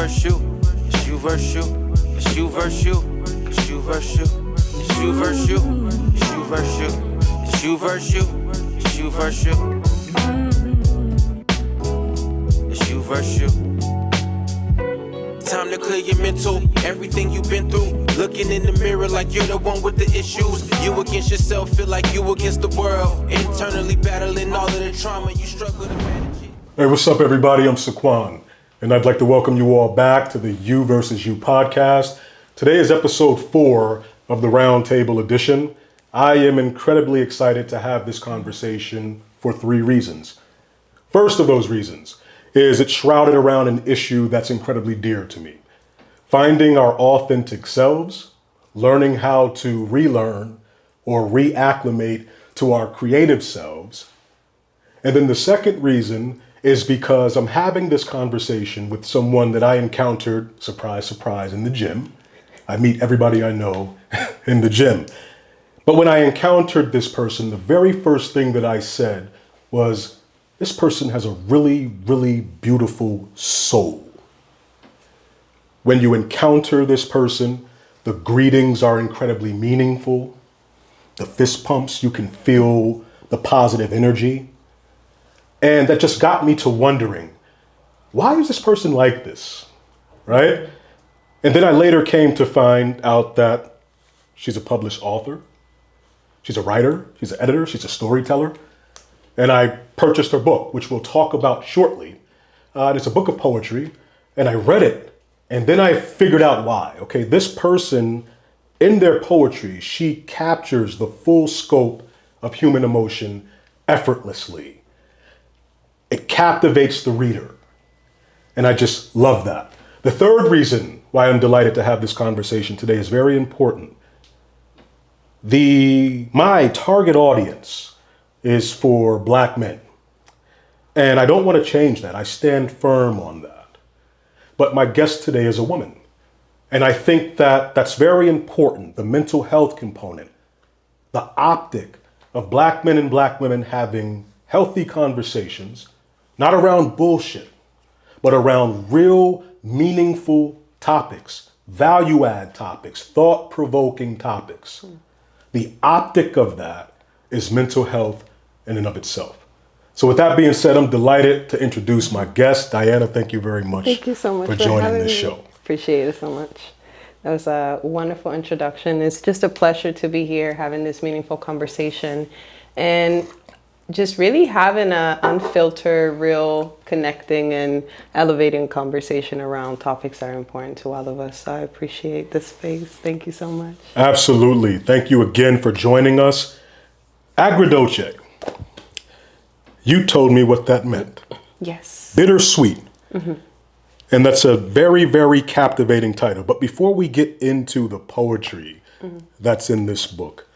versus you. It's you versus you. It's you versus you. It's you versus you. It's you versus you. It's you versus you. It's you versus you. It's you versus you. It's you versus you. Time to clear your mental, everything you've been through. Looking in the mirror like you're the one with the issues. You against yourself, feel like you against the world. Internally battling all of the trauma you struggle to manage it. Hey, what's up, everybody? I'm Saquon, and I'd like to welcome you all back to the You versus You podcast. Today is episode 4 of the Roundtable Edition. I am incredibly excited to have this conversation for 3 reasons. First of those reasons is it's shrouded around an issue that's incredibly dear to me. Finding our authentic selves, learning how to relearn or reacclimate to our creative selves. And then the second reason is because I'm having this conversation with someone that I encountered, surprise, surprise, in the gym. I meet everybody I know in the gym. But when I encountered this person, the very first thing that I said was, this person has a really, really beautiful soul. When you encounter this person, the greetings are incredibly meaningful. The fist pumps, you can feel the positive energy. And that just got me to wondering, why is this person like this, right? And then I later came to find out that she's a published author. She's a writer, she's an editor, she's a storyteller. And I purchased her book, which we'll talk about shortly. It's a book of poetry, and I read it, and then I figured out why. Okay, this person, in their poetry, she captures the full scope of human emotion effortlessly. It captivates the reader, and I just love that. The third reason why I'm delighted to have this conversation today is very important. My target audience is for Black men. And I don't want to change that. I stand firm on that. But my guest today is a woman. And I think that that's very important, the mental health component, the optic of Black men and Black women having healthy conversations, not around bullshit, but around real, meaningful topics, value-add topics, thought-provoking topics. The optic of that is mental health in and of itself. So with that being said, I'm delighted to introduce my guest. Dhayana, thank you very much, thank you so much for joining this show. Appreciate it so much. That was a wonderful introduction. It's just a pleasure to be here having this meaningful conversation and just really having an unfiltered, real connecting and elevating conversation around topics that are important to all of us. So I appreciate this space. Thank you so much. Absolutely. Thank you again for joining us. Agridoce. You told me what that meant. Yes. Bittersweet. Mm-hmm. And that's a very, very captivating title. But before we get into the poetry that's in this book,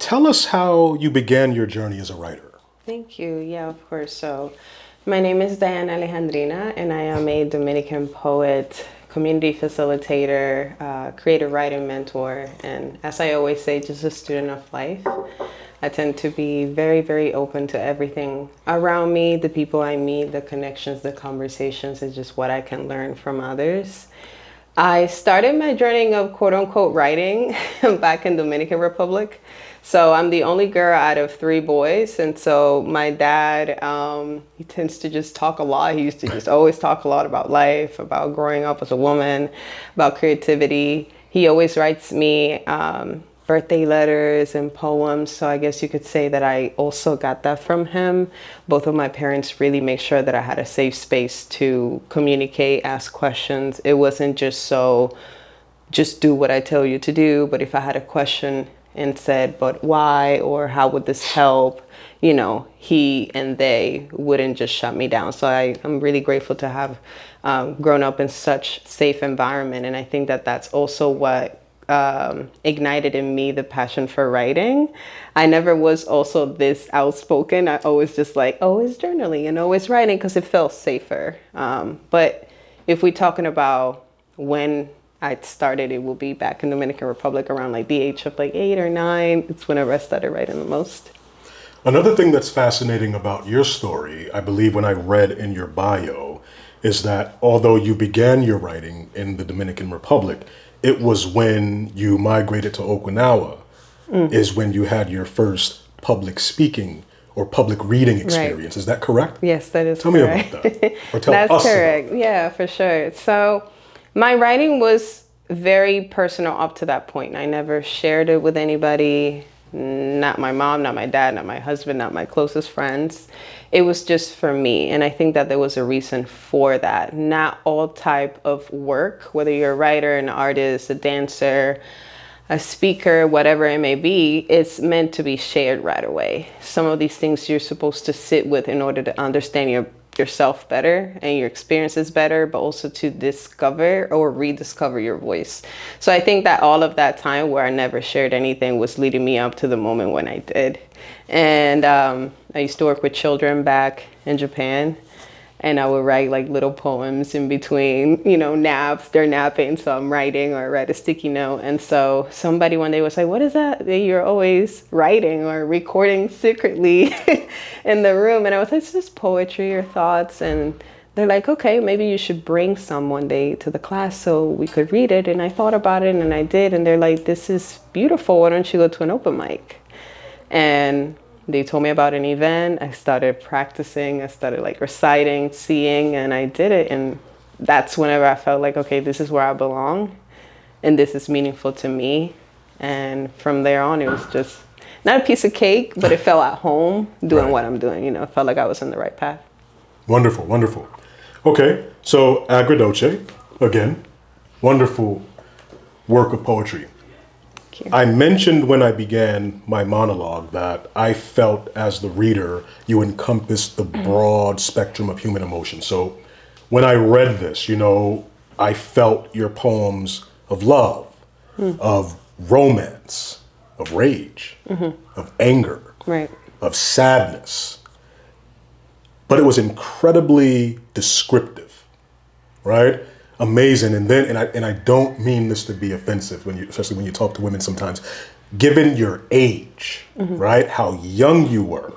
tell us how you began your journey as a writer. Thank you. Yeah, of course. So my name is Dhayana Alejandrina, and I am a Dominican poet, community facilitator, creative writing mentor, and as I always say, just a student of life. I tend to be very, very open to everything around me, the people I meet, the connections, the conversations, is just what I can learn from others. I started my journey of quote unquote writing back in Dominican Republic. So I'm the only girl out of 3 boys. And so my dad, he tends to just talk a lot. He used to just always talk a lot about life, about growing up as a woman, about creativity. He always writes me birthday letters and poems. So I guess you could say that I also got that from him. Both of my parents really make sure that I had a safe space to communicate, ask questions. It wasn't just do what I tell you to do. But if I had a question and said, but why, or how would this help? You know, he and they wouldn't just shut me down. So I'm really grateful to have grown up in such safe environment. And I think that that's also what ignited in me the passion for writing. I never was also this outspoken. I always just always journaling and always writing because it felt safer. But if we're talking about when I started, it will be back in Dominican Republic around the age of 8 or 9. It's whenever I started writing the most. Another thing that's fascinating about your story, I believe when I read in your bio, is that although you began your writing in the Dominican Republic, it was when you migrated to Okinawa is when you had your first public speaking or public reading experience. Is that correct? Yes, that is Tell correct. me about that. Or tell That's us correct. about that. Yeah, for sure. So my writing was very personal up to that point. I never shared it with anybody, not my mom, not my dad, not my husband, not my closest friends. It was just for me. And I think that there was a reason for that. Not all type of work, whether you're a writer, an artist, a dancer, a speaker, whatever it may be, it's meant to be shared right away. Some of these things you're supposed to sit with in order to understand yourself better and your experiences better, but also to discover or rediscover your voice. So I think that all of that time where I never shared anything was leading me up to the moment when I did. And I used to work with children back in Japan, and I would write like little poems in between, naps. They're napping, so I'm writing, or write a sticky note. And so somebody one day was like, "What is that you're always writing or recording secretly in the room?" And I was like, "It's just poetry or thoughts." And they're like, "Okay, maybe you should bring some one day to the class so we could read it." And I thought about it, and I did. And they're like, "This is beautiful. Why don't you go to an open mic?" And they told me about an event. I started practicing. I started like reciting, seeing, and I did it. And that's whenever I felt like, okay, this is where I belong and this is meaningful to me. And from there on, it was just not a piece of cake, but it felt at home doing what I'm doing. It felt like I was on the right path. Wonderful, wonderful. Okay, so Agridoce, again, wonderful work of poetry. I mentioned when I began my monologue that I felt as the reader, you encompassed the broad spectrum of human emotion. So when I read this, I felt your poems of love, of romance, of rage, of anger, Right. of sadness. But it was incredibly descriptive, right? Amazing. And then, and I don't mean this to be offensive, especially when you talk to women sometimes, given your age, right? How young you were,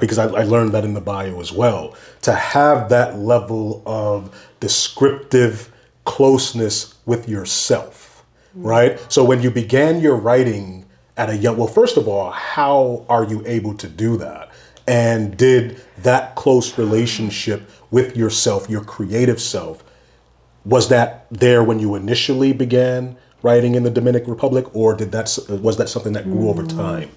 because I learned that in the bio as well, to have that level of descriptive closeness with yourself, right? So when you began your writing at a young, well, first of all, how are you able to do that? And did that close relationship with yourself, your creative self, was that there when you initially began writing in the Dominican Republic, or was that something that grew over time?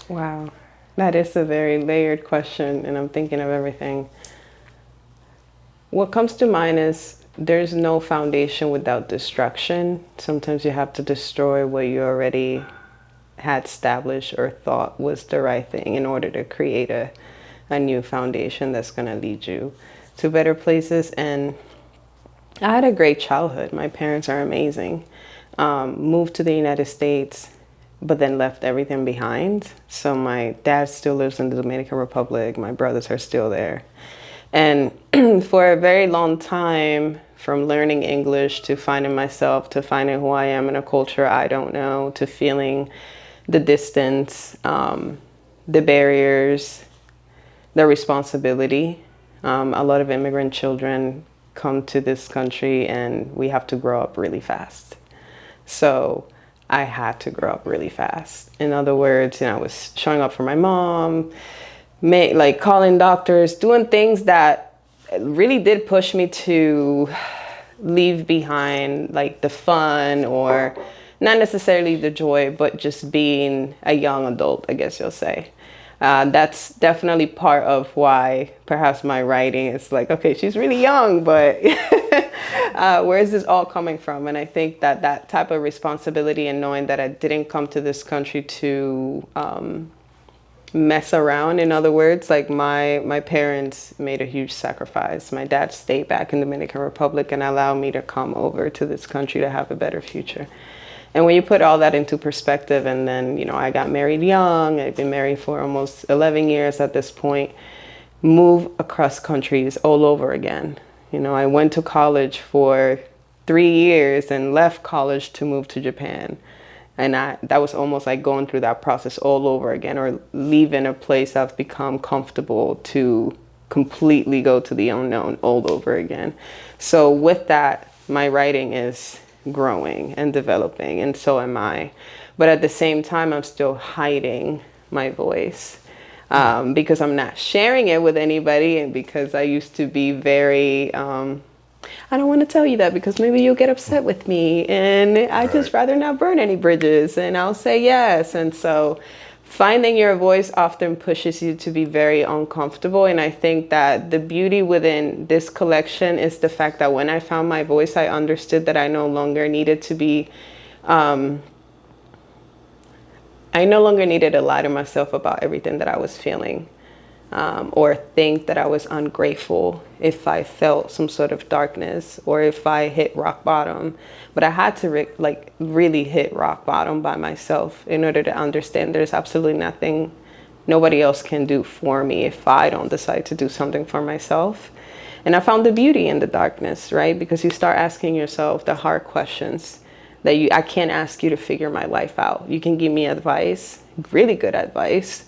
Wow. That is a very layered question, and I'm thinking of everything. What comes to mind is there's no foundation without destruction. Sometimes you have to destroy what you already had established or thought was the right thing in order to create a new foundation that's going to lead you to better places. And I had a great childhood. My parents are amazing. Moved to the United States, but then left everything behind. So my dad still lives in the Dominican Republic. My brothers are still there. And for a very long time, from learning English to finding myself, to finding who I am in a culture I don't know, to feeling the distance, the barriers, the responsibility. A lot of immigrant children come to this country and we have to grow up really fast. So I had to grow up really fast. In other words, I was showing up for my mom, like calling doctors, doing things that really did push me to leave behind like the fun, or not necessarily the joy, but just being a young adult, I guess you'll say. That's definitely part of why perhaps my writing is like, okay, she's really young, but where is this all coming from? And I think that type of responsibility and knowing that I didn't come to this country to mess around, in other words, like my parents made a huge sacrifice. My dad stayed back in the Dominican Republic and allowed me to come over to this country to have a better future. And when you put all that into perspective, and then, I got married young, I've been married for almost 11 years at this point, move across countries all over again. I went to college for 3 years and left college to move to Japan. And that was almost like going through that process all over again, or leaving a place I've become comfortable to completely go to the unknown all over again. So with that, my writing is growing and developing, and so am I. But at the same time, I'm still hiding my voice because I'm not sharing it with anybody, and because I used to be very, I don't want to tell you that because maybe you'll get upset with me, and I just rather not burn any bridges, and I'll say yes. And so finding your voice often pushes you to be very uncomfortable. And I think that the beauty within this collection is the fact that when I found my voice, I understood that I no longer needed to be, I no longer needed to lie to myself about everything that I was feeling, or think that I was ungrateful if I felt some sort of darkness or if I hit rock bottom. But I had to really hit rock bottom by myself in order to understand there's absolutely nothing nobody else can do for me if I don't decide to do something for myself. And I found the beauty in the darkness, right? Because you start asking yourself the hard questions that I can't ask you to figure my life out. You can give me advice, really good advice,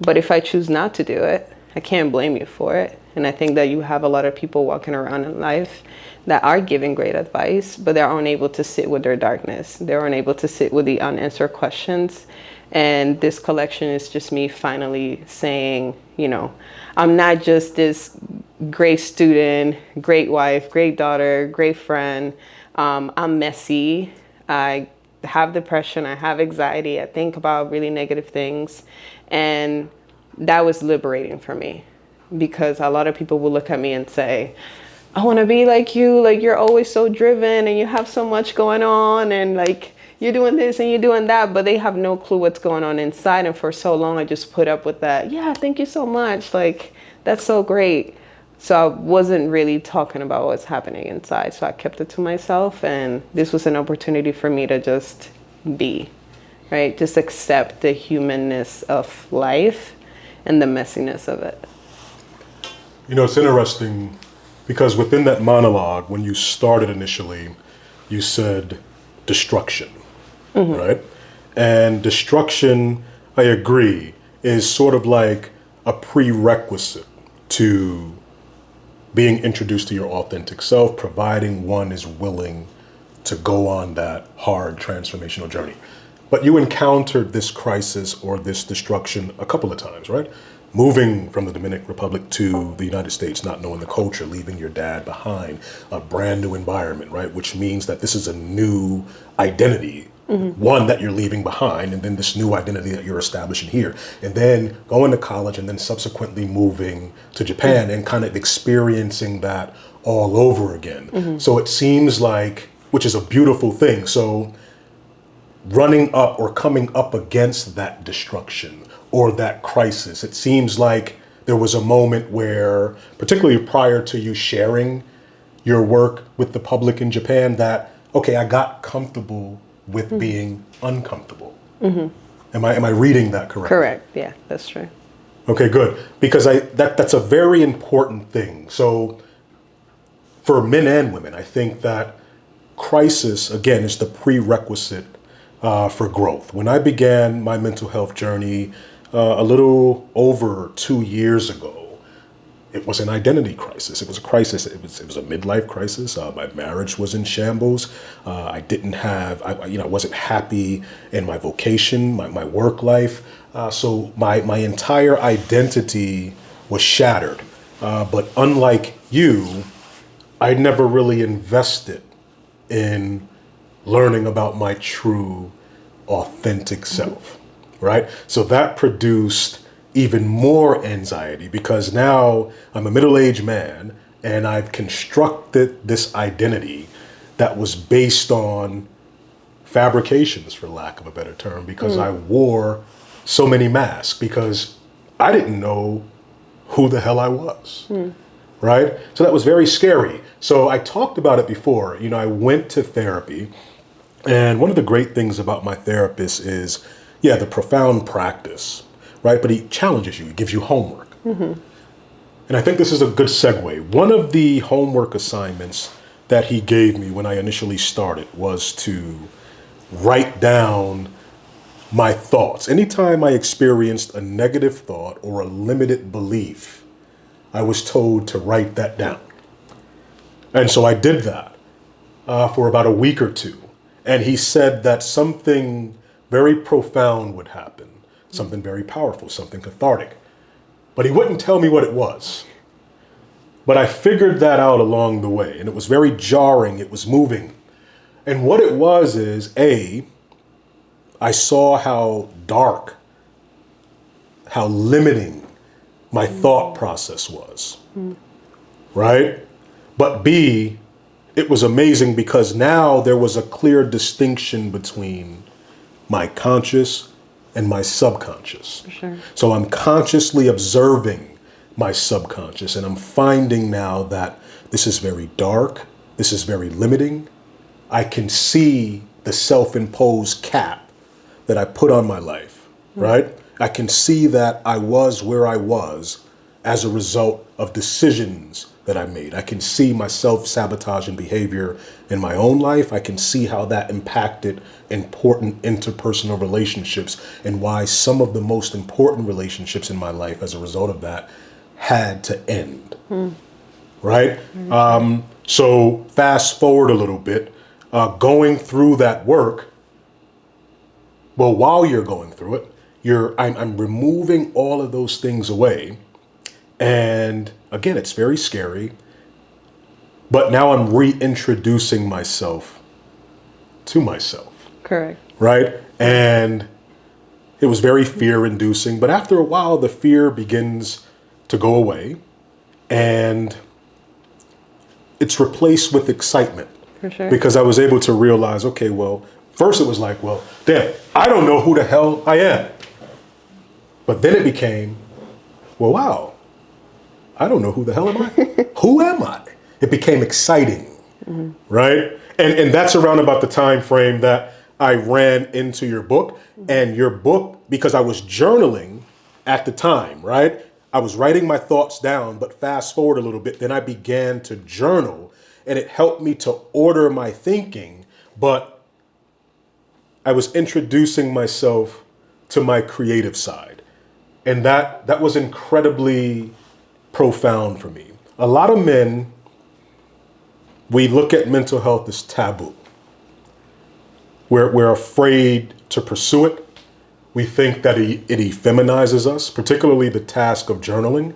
but if I choose not to do it, I can't blame you for it. And I think that you have a lot of people walking around in life that are giving great advice, but they're unable to sit with their darkness. They're unable to sit with the unanswered questions. And this collection is just me finally saying, I'm not just this great student, great wife, great daughter, great friend. I'm messy. I have depression. I have anxiety. I think about really negative things. And that was liberating for me, because a lot of people will look at me and say, I want to be like you. Like, you're always so driven and you have so much going on, and like you're doing this and you're doing that, but they have no clue what's going on inside. And for so long, I just put up with that. Yeah, thank you so much. Like, that's so great. So I wasn't really talking about what's happening inside. So I kept it to myself. And this was an opportunity for me to just be, right? Just accept the humanness of life and the messiness of it. It's interesting because within that monologue, when you started initially, you said destruction, right? And destruction, I agree, is sort of like a prerequisite to being introduced to your authentic self, providing one is willing to go on that hard transformational journey. But you encountered this crisis or this destruction a couple of times, right? Moving from the Dominican Republic to the United States, not knowing the culture, leaving your dad behind, a brand new environment, right? Which means that this is a new identity, one that you're leaving behind, and then this new identity that you're establishing here. And then going to college and then subsequently moving to Japan and kind of experiencing that all over again. So it seems like, which is a beautiful thing. So running up or coming up against that destruction or that crisis, it seems like there was a moment where, particularly prior to you sharing your work with the public in Japan, that, okay, I got comfortable with being uncomfortable. Am I reading that correctly? Correct. Yeah, that's true. Okay, good. Because that's a very important thing. So for men and women, I think that crisis, again, is the prerequisite for growth. When I began my mental health journey a little over 2 years ago, it was an identity crisis. It was a crisis. It was a midlife crisis. My marriage was in shambles. I wasn't happy in my vocation, my work life. So my entire identity was shattered. But unlike you, I never really invested in learning about my true, authentic self, right? So that produced even more anxiety, because now I'm a middle-aged man and I've constructed this identity that was based on fabrications, for lack of a better term, because I wore so many masks, because I didn't know who the hell I was, right? So that was very scary. So I talked about it before. I went to therapy, and one of the great things about my therapist is, the profound practice, right? But he challenges you, he gives you homework. And I think this is a good segue. One of the homework assignments that he gave me when I initially started was to write down my thoughts. Anytime I experienced a negative thought or a limited belief, I was told to write that down. And so I did that for about a week or two. And he said that something very profound would happen, something very powerful, something cathartic. But he wouldn't tell me what it was. But I figured that out along the way, and it was very jarring. It was moving. And what it was is, I saw how dark, how limiting my thought process was, right? But B, it was amazing because now there was a clear distinction between my conscious and my subconscious. For sure. So I'm consciously observing my subconscious, and I'm finding now that this is very dark, this is very limiting. I can see the self-imposed cap that I put on my life, right? I can see that I was where I was as a result of decisions that I made. I can see my self-sabotaging behavior in my own life. I can see how that impacted important interpersonal relationships and why some of the most important relationships in my life as a result of that had to end, right? So fast forward a little bit, going through that work, well, while you're going through it, I'm removing all of those things away. And again, it's very scary, but now I'm reintroducing myself to myself. Correct. Right? And it was very fear-inducing, but after a while, the fear begins to go away, and it's replaced with excitement. For sure. Because I was able to realize, okay, well, first it was like, well, damn, I don't know who the hell I am. But then it became, well, wow, I don't know who the hell am I? Who am I? It became exciting, right? And that's around about the time frame that I ran into your book. And your book, because I was journaling at the time, right? I was writing my thoughts down, but fast forward a little bit, then I began to journal, and it helped me to order my thinking, but I was introducing myself to my creative side. And that was incredibly profound for me. A lot of men, we look at mental health as taboo. We're afraid to pursue it. We think that it effeminizes us, particularly the task of journaling.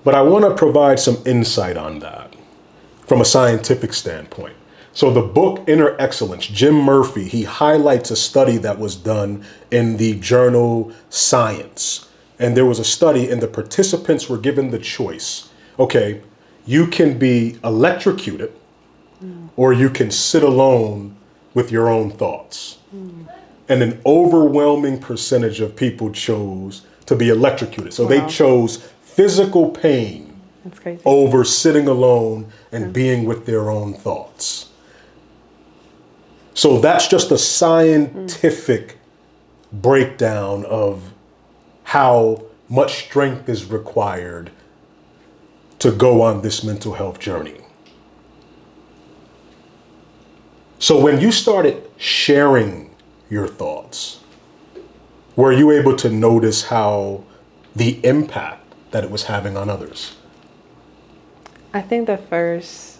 But I want to provide some insight on that from a scientific standpoint. So the book Inner Excellence, Jim Murphy, he highlights a study that was done in the journal Science. And there was a study and the participants were given the choice. Okay, you can be electrocuted or you can sit alone with your own thoughts. And an overwhelming percentage of people chose to be electrocuted. So they chose physical pain That's crazy. over sitting alone and being with their own thoughts. So that's just a scientific breakdown of how much strength is required to go on this mental health journey. So when you started sharing your thoughts, were you able to notice how the impact that it was having on others? I think the first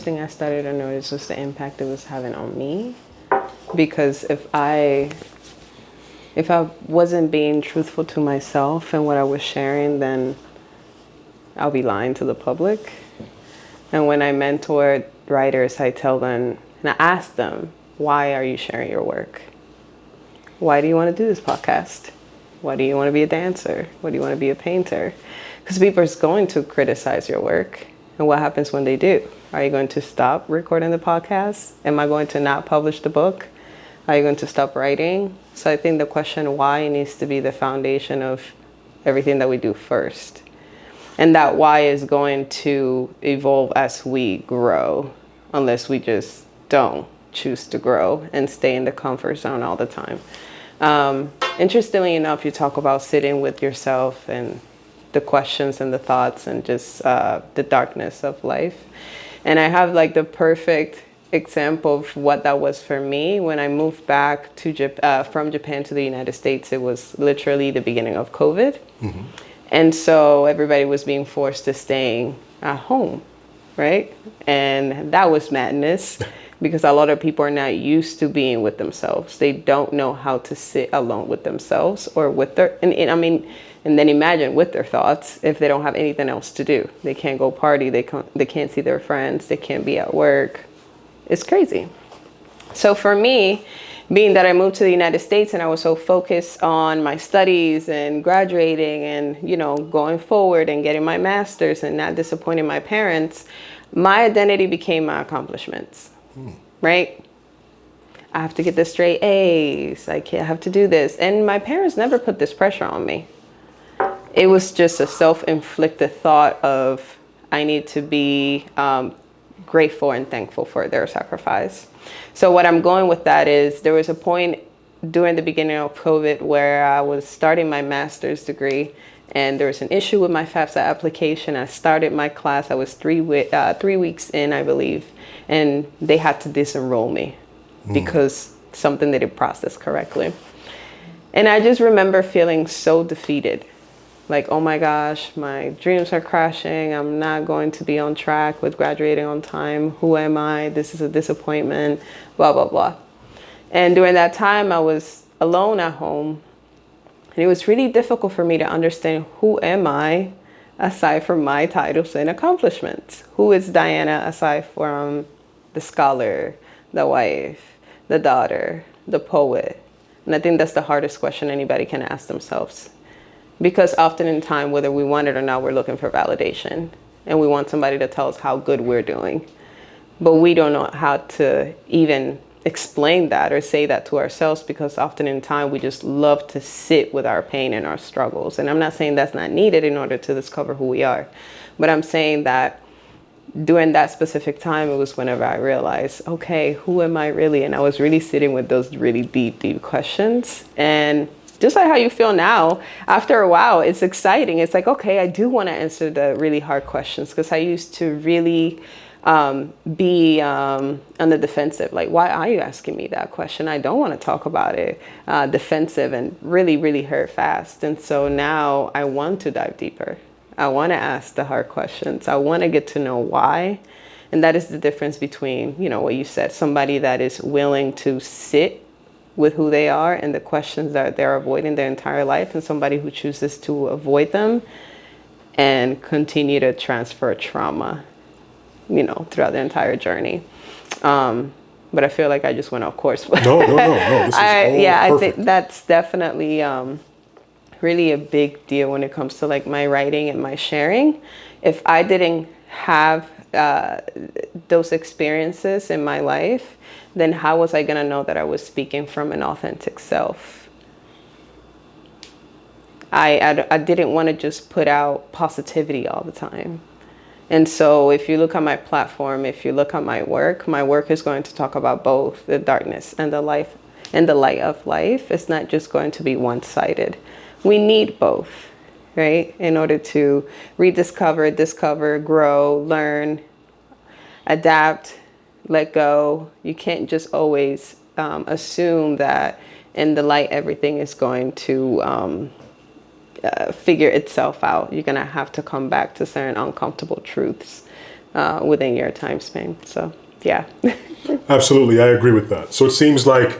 thing I started to notice was the impact it was having on me. Because if I wasn't being truthful to myself and what I was sharing, then I'll be lying to the public. And when I mentor writers, I tell them, and I ask them, why are you sharing your work? Why do you want to do this podcast? Why do you want to be a dancer? Why do you want to be a painter? Because people are going to criticize your work. And what happens when they do? Are you going to stop recording the podcast? Am I going to not publish the book? Are you going to stop writing? So I think the question why needs to be the foundation of everything that we do first. And that why is going to evolve as we grow, unless we just don't choose to grow and stay in the comfort zone all the time. Interestingly enough, you talk about sitting with yourself and the questions and the thoughts and just the darkness of life. And I have like the perfect example of what that was for me. When I moved back to from Japan to the United States, it was literally the beginning of COVID. And so everybody was being forced to staying at home, right? And that was madness because a lot of people are not used to being with themselves. They don't know how to sit alone with themselves or with their, and I mean, and then imagine with their thoughts if they don't have anything else to do. They can't go party, they can't see their friends, they can't be at work. It's crazy. So for me, being that I moved to the United States and I was so focused on my studies and graduating and, you know, going forward and getting my master's and not disappointing my parents, my identity became my accomplishments, right? I have to get the straight A's. I have to do this. And my parents never put this pressure on me. It was just a self-inflicted thought of I need to be grateful and thankful for their sacrifice. So what I'm going with that is there was a point during the beginning of COVID where I was starting my master's degree and there was an issue with my FAFSA application. I started my class. I was 3 weeks in, I believe, and they had to disenroll me because something they didn't process correctly. And I just remember feeling so defeated. Like, oh my gosh, my dreams are crashing. I'm not going to be on track with graduating on time. Who am I? This is a disappointment, blah, blah, blah. And during that time, I was alone at home. And it was really difficult for me to understand who am I aside from my titles and accomplishments. Who is Dhayana aside from the scholar, the wife, the daughter, the poet? And I think that's the hardest question anybody can ask themselves. Because often in time, whether we want it or not, we're looking for validation. And we want somebody to tell us how good we're doing. But we don't know how to even explain that or say that to ourselves because often in time, we just love to sit with our pain and our struggles. And I'm not saying that's not needed in order to discover who we are. But I'm saying that during that specific time, it was whenever I realized, okay, who am I really? And I was really sitting with those really deep, deep questions. And just like how you feel now, after a while, it's exciting. It's like, okay, I do want to answer the really hard questions because I used to really be on the defensive. Like, why are you asking me that question? I don't want to talk about it. Defensive and really, really hurt fast. And so now I want to dive deeper. I want to ask the hard questions. I want to get to know why. And that is the difference between, you know, what you said, somebody that is willing to sit with who they are and the questions that they're avoiding their entire life, and somebody who chooses to avoid them and continue to transfer trauma, you know, throughout the entire journey. But I feel like I just went off course. No. This is I think that's definitely really a big deal when it comes to like my writing and my sharing. If I didn't have those experiences in my life, then how was I going to know that I was speaking from an authentic self? I didn't want to just put out positivity all the time. And so if you look at my platform, if you look at my work is going to talk about both the darkness and the light of life. It's not just going to be one-sided. We need both, right? In order to rediscover, discover, grow, learn, adapt, let go. You can't just always assume that in the light everything is going to figure itself out. You're going to have to come back to certain uncomfortable truths within your time span. So, yeah. Absolutely, I agree with that. So it seems like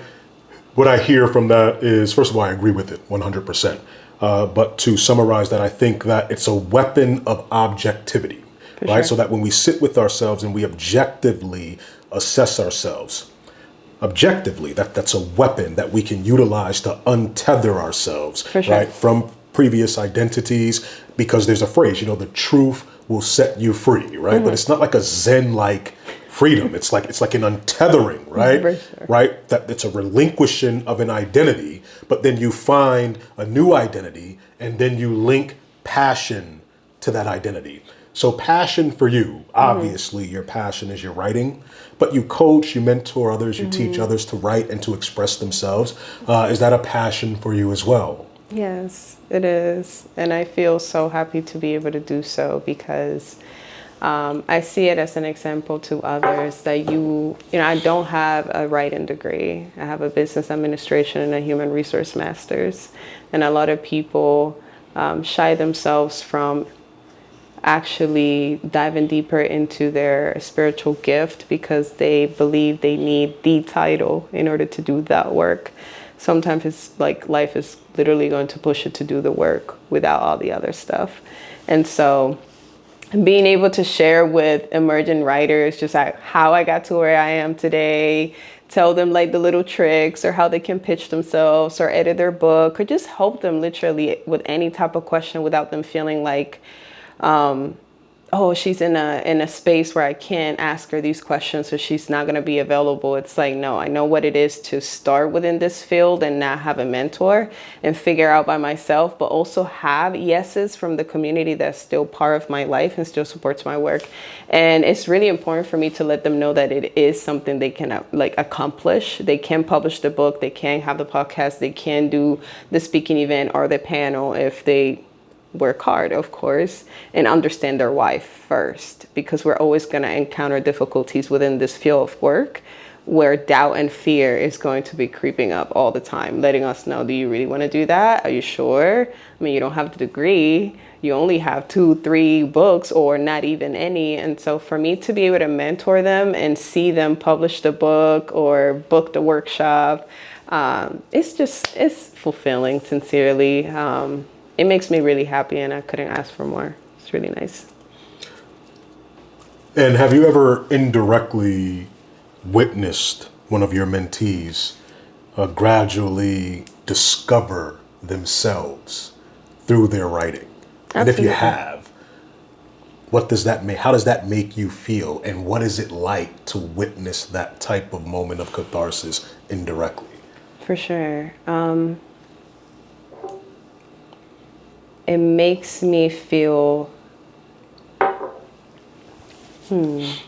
what I hear from that is, first of all, I agree with it 100%. But to summarize that, I think that it's a weapon of objectivity, right? Sure. So that when we sit with ourselves and we objectively assess ourselves, objectively, that's a weapon that we can utilize to untether ourselves, For sure. right, from previous identities, because there's a phrase, you know, the truth will set you free, right? Mm-hmm. But it's not like a Zen-like freedom. It's like an untethering, right? For sure. Right? That it's a relinquishing of an identity, but then you find a new identity and then you link passion to that identity. So passion for you, obviously your passion is your writing, but you coach, you mentor others, you teach others to write and to express themselves. Is that a passion for you as well? Yes, it is. And I feel so happy to be able to do so because I see it as an example to others that you know, I don't have a writing degree. I have a business administration and a human resource master's. And a lot of people shy themselves from actually diving deeper into their spiritual gift because they believe they need the title in order to do that work. Sometimes it's like life is literally going to push you to do the work without all the other stuff. And so being able to share with emerging writers just like how I got to where I am today, tell them like the little tricks or how they can pitch themselves or edit their book or just help them literally with any type of question without them feeling like, oh, she's in a space where I can't ask her these questions, so she's not going to be available. It's like, no, I know what it is to start within this field and not have a mentor and figure out by myself, but also have yeses from the community that's still part of my life and still supports my work. And it's really important for me to let them know that it is something they can like accomplish. They can publish the book, they can have the podcast, they can do the speaking event or the panel if they work hard, of course, and understand their why first, because we're always going to encounter difficulties within this field of work where doubt and fear is going to be creeping up all the time, letting us know, do you really want to do that? Are you sure? I mean, you don't have the degree, you only have 2-3 books or not even any. And so for me to be able to mentor them and see them publish the book or book the workshop, it's fulfilling, sincerely. It makes me really happy and I couldn't ask for more. It's really nice. And have you ever indirectly witnessed one of your mentees gradually discover themselves through their writing? Absolutely. And if you have, what does that make? How does that make you feel? And what is it like to witness that type of moment of catharsis indirectly? For sure. It makes me feel, it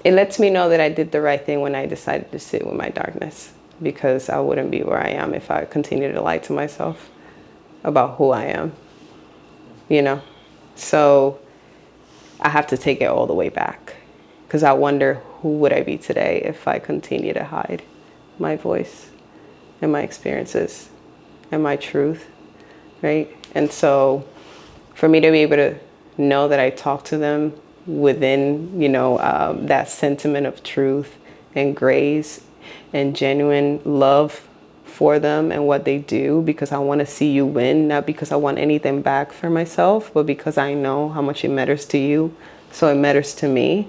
lets me know that I did the right thing when I decided to sit with my darkness, because I wouldn't be where I am if I continued to lie to myself about who I am, you know? So I have to take it all the way back, because I wonder who would I be today if I continue to hide my voice and my experiences and my truth, right? And so for me to be able to know that I talk to them within, that sentiment of truth and grace and genuine love for them and what they do, because I want to see you win, not because I want anything back for myself, but because I know how much it matters to you. So it matters to me.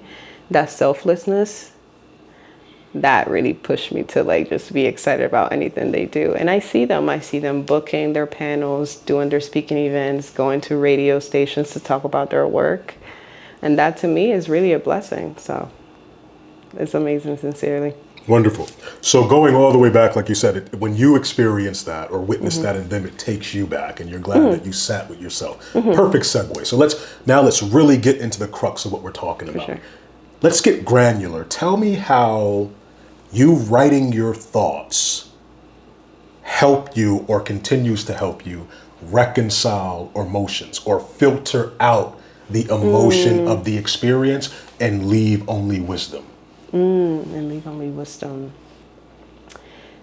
That selflessness, that really pushed me to like just be excited about anything they do. And I see them booking their panels, doing their speaking events, going to radio stations to talk about their work. And that to me is really a blessing. So it's amazing, sincerely. Wonderful. So going all the way back, like you said, when you experience that or witness that in them, it takes you back and you're glad that you sat with yourself. Perfect segue. So let's really get into the crux of what we're talking about. Sure. Let's get granular. Tell me how you writing your thoughts helped you or continues to help you reconcile emotions or filter out the emotion of the experience and leave only wisdom. And leave only wisdom.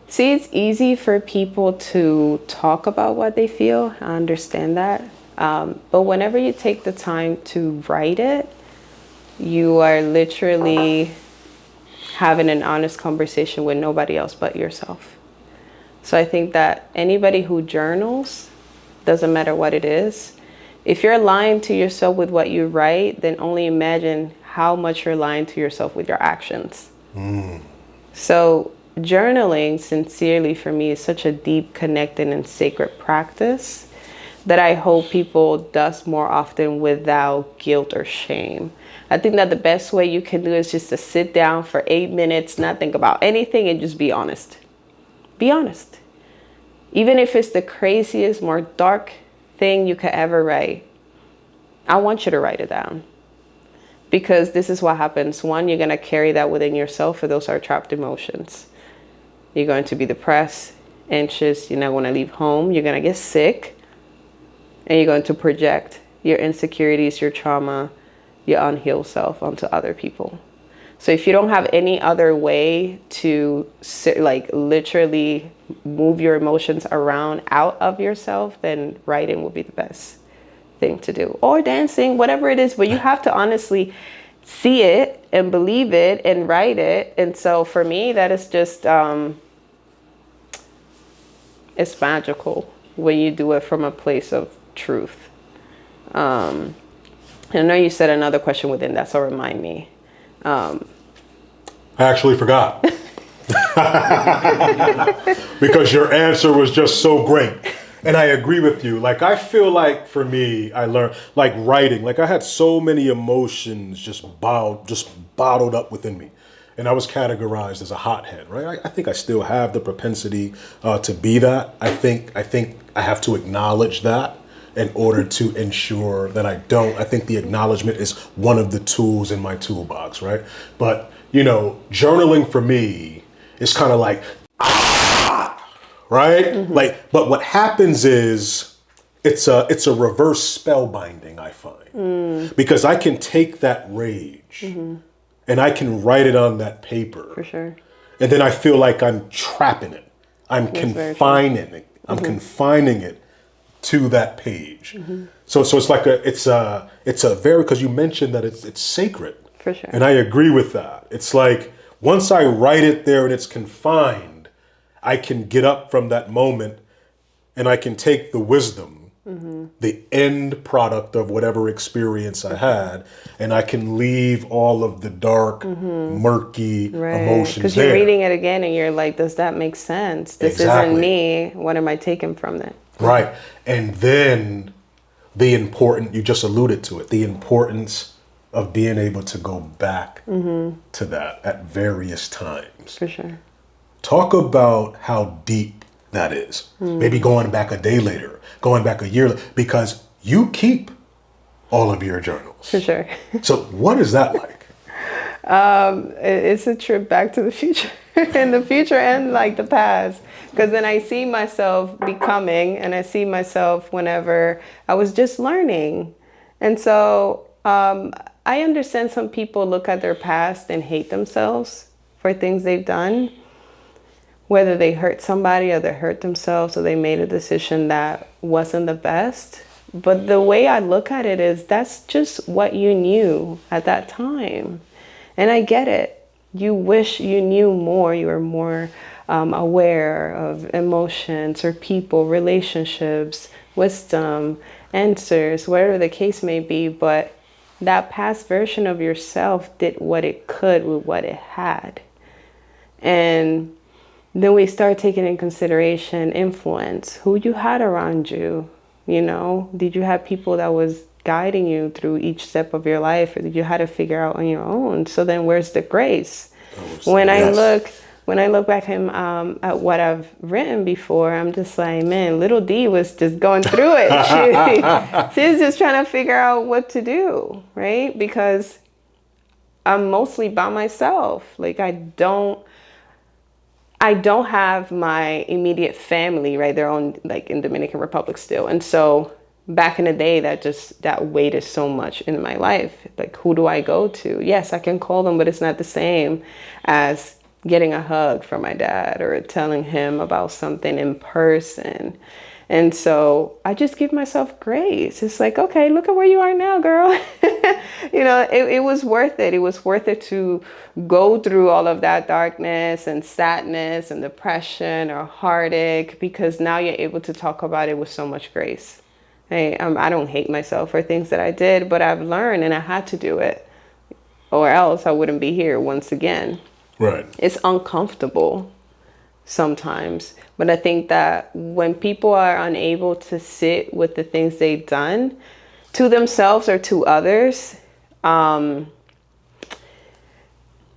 See, it's easy for people to talk about what they feel. I understand that. But whenever you take the time to write it, you are literally having an honest conversation with nobody else but yourself. So I think that anybody who journals, doesn't matter what it is, if you're lying to yourself with what you write, then only imagine how much you're lying to yourself with your actions. So journaling, sincerely, for me, is such a deep, connected, and sacred practice that I hope people does more often without guilt or shame. I think that the best way you can do is just to sit down for 8 minutes, not think about anything, and just be honest. Be honest. Even if it's the craziest, more dark thing you could ever write, I want you to write it down. Because this is what happens. One, you're going to carry that within yourself, for those are trapped emotions. You're going to be depressed, anxious, you're not going to leave home, you're going to get sick, and you're going to project your insecurities, your trauma, your unhealed self onto other people. So if you don't have any other way to like literally move your emotions around out of yourself, then writing will be the best thing to do, or dancing, whatever it is. But you have to honestly see it and believe it and write it. And so for me, that is just it's magical when you do it from a place of truth. I know you said another question within that, so remind me. I actually forgot. Because your answer was just so great. And I agree with you. Like, I feel like for me, I learned, like writing, like I had so many emotions just bottled up within me. And I was categorized as a hothead, right? I think I still have the propensity to be that. I think I have to acknowledge that in order to ensure that I don't. I think the acknowledgement is one of the tools in my toolbox, right? But, you know, journaling for me is kind of like, right? Mm-hmm. Like, but what happens is it's a reverse spellbinding, I find. Because I can take that rage and I can write it on that paper. For sure. And then I feel like I'm trapping it. I'm confining it. I'm confining it to that page. So it's like it's a very, because you mentioned that it's sacred. For sure. And I agree with that. It's like once I write it there and it's confined, I can get up from that moment and I can take the wisdom, the end product of whatever experience I had, and I can leave all of the dark, murky emotions Because there. you're reading it again and you're like, does that make sense? This isn't me. What am I taking from that? Right. And then you just alluded to it, the importance of being able to go back to that at various times. For sure. Talk about how deep that is. Maybe going back a day later, going back a year, because you keep all of your journals. For sure. So what is that like? It's a trip back to the future. In the future and like the past, because then I see myself becoming, and I see myself whenever I was just learning. And so I understand some people look at their past and hate themselves for things they've done, whether they hurt somebody or they hurt themselves or they made a decision that wasn't the best. But the way I look at it is that's just what you knew at that time. And I get it. You wish you knew more, you were more aware of emotions or people, relationships, wisdom, answers, whatever the case may be. But that past version of yourself did what it could with what it had. And then we start taking in consideration influence, who you had around you. You know, did you have people that was guiding you through each step of your life, or did you have to figure out on your own? So then where's the grace? When I look back at what I've written before, I'm just like, man, little D was just going through it. She's just trying to figure out what to do, right? Because I'm mostly by myself. Like I don't have my immediate family, right? They're on like in Dominican Republic still. And so back in the day, that weighted so much in my life. Like, who do I go to? Yes, I can call them, but it's not the same as getting a hug from my dad or telling him about something in person. And so I just give myself grace. It's like, okay, look at where you are now, girl. You know, it was worth it. It was worth it to go through all of that darkness and sadness and depression or heartache, because now you're able to talk about it with so much grace. Hey, I don't hate myself for things that I did, but I've learned and I had to do it, or else I wouldn't be here once again. Right. It's uncomfortable sometimes, but I think that when people are unable to sit with the things they've done to themselves or to others,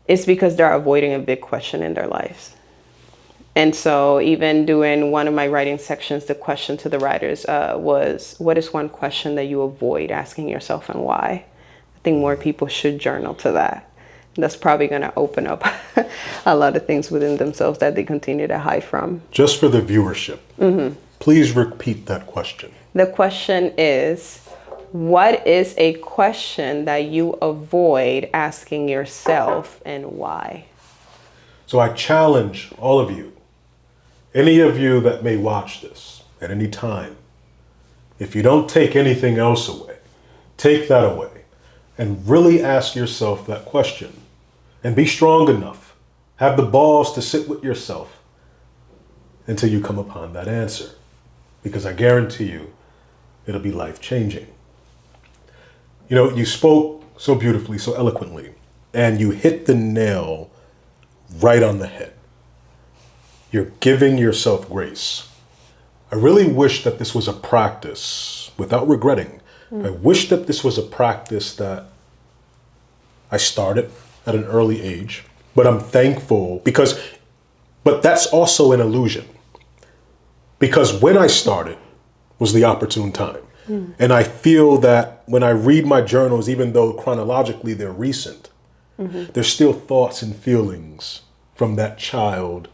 it's because they're avoiding a big question in their lives. And so even doing one of my writing sections, the question to the writers was, what is one question that you avoid asking yourself and why? I think more people should journal to that. That's probably going to open up a lot of things within themselves that they continue to hide from. Just for the viewership, please repeat that question. The question is, What is a question that you avoid asking yourself and why? So I challenge all of you, any of you that may watch this at any time, if you don't take anything else away, take that away and really ask yourself that question and be strong enough. Have the balls to sit with yourself until you come upon that answer, because I guarantee you it'll be life-changing. You know, you spoke so beautifully, so eloquently, and you hit the nail right on the head. You're giving yourself grace. I really wish that this was a practice, without regretting, I wish that this was a practice that I started at an early age, but I'm thankful but that's also an illusion. Because when I started was the opportune time. And I feel that when I read my journals, even though chronologically they're recent, there's still thoughts and feelings from that child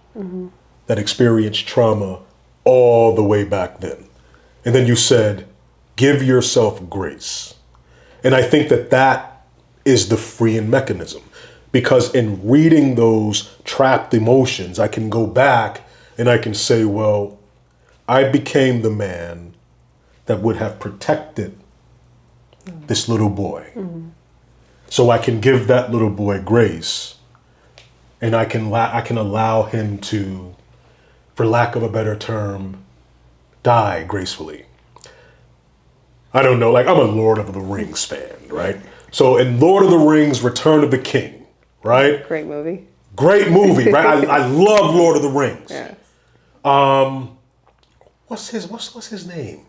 that experienced trauma all the way back then. And then you said, give yourself grace. And I think that that is the freeing mechanism, because in reading those trapped emotions, I can go back and I can say, well, I became the man that would have protected this little boy. So I can give that little boy grace, and I can allow him to, for lack of a better term, die gracefully. I don't know, like I'm a Lord of the Rings fan, right? So in Lord of the Rings, Return of the King, right? Great movie. Great movie, right? I love Lord of the Rings. Yes. What's his name?